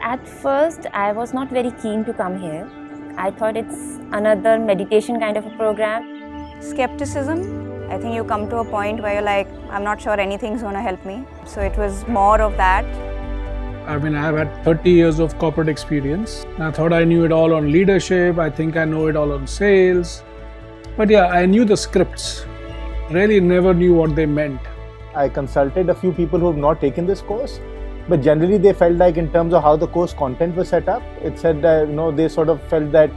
At first, I was not very keen to come here. I thought it's another meditation kind of a program. Skepticism. I think you come to a point where you're like, I'm not sure anything's going to help me. So it was more of that. I mean, I've had 30 years of corporate experience. I thought I knew it all on leadership. I think I know it all on sales. But yeah, I knew the scripts. Really never knew what they meant. I consulted a few people who have not taken this course, but generally they felt like in terms of how the course content was set up, it said that, they sort of felt that,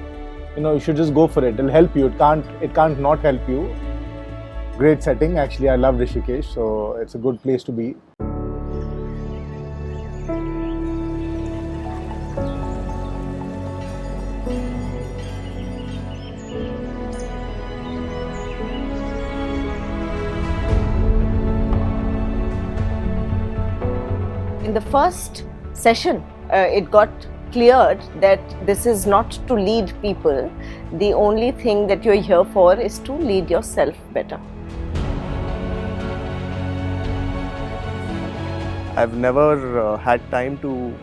you should just go for it. It'll help you. It can't not help you. Great setting. Actually, I love Rishikesh, so it's a good place to be. In the first session, it got cleared that this is not to lead people. The only thing that you're here for is to lead yourself better. I've never had time to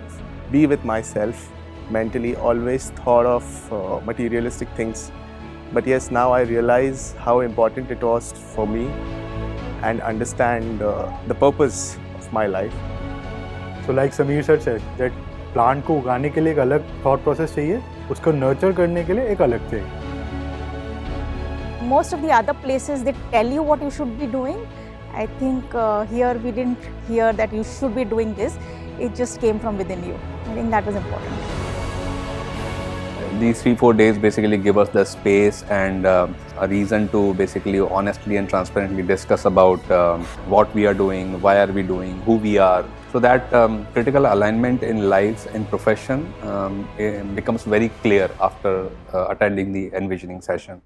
be with myself mentally, always thought of materialistic things. But yes, now I realize how important it was for me and understand the purpose of my life. So like Sameer sir said, that plant को उगाने के लिए एक अलग thought process चाहिए, उसको nurture करने के लिए एक अलग चाहिए. Most of the other places, they tell you what you should be doing. I think here we didn't hear that you should be doing this. It just came from within you. I think that was important. These 3-4 days basically give us the space and a reason to basically honestly and transparently discuss about what we are doing, why are we doing, who we are. So that critical alignment in life and profession becomes very clear after attending the envisioning session.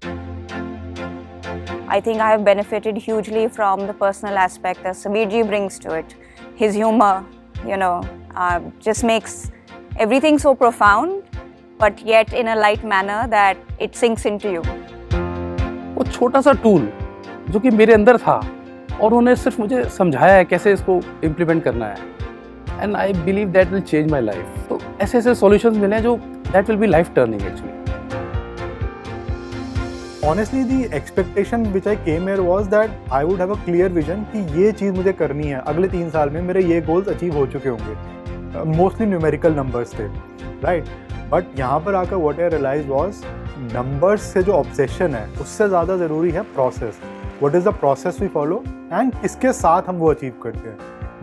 I think I have benefited hugely from the personal aspect that Sameerji brings to it. His humor, just makes everything so profound, but yet in a light manner that it sinks into you. वो छोटा सा tool जो कि मेरे अंदर था और उन्होंने सिर्फ मुझे समझाया है कैसे इसको इम्प्लीमेंट करना है, and I believe that will change my life. तो ऐसे ऐसे सॉल्यूशंस मिले हैं जो that will be life turning actually. Honestly, the expectation which I came here was that I would have a clear vision कि ये चीज़ मुझे करनी है. अगले 3 साल में मेरे ये goals achieve हो चुके होंगे. Mostly numerical numbers थे, right? But यहाँ पर आकर what I realized was numbers से जो obsession है उससे ज़्यादा ज़रूरी है process. What is the process we follow and किसके साथ हम वो achieve करते हैं.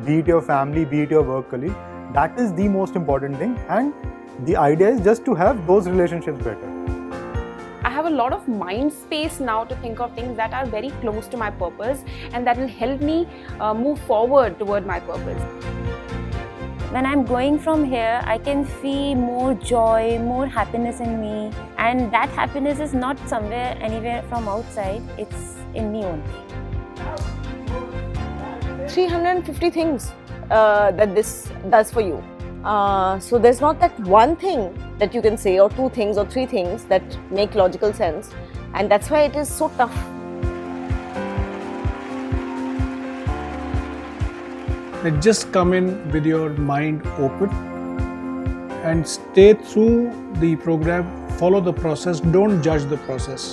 Be it your family, be it your work colleague. That is the most important thing, and the idea is just to have those relationships better. I have a lot of mind space now to think of things that are very close to my purpose and that will help me move forward toward my purpose. When I'm going from here, I can feel more joy, more happiness in me. And that happiness is not somewhere, anywhere from outside. It's in me only. 350 things that this does for you. So there's not that one thing that you can say, or 2 things or 3 things that make logical sense, and that's why it is so tough. Just come in with your mind open and stay through the program, follow the process, don't judge the process.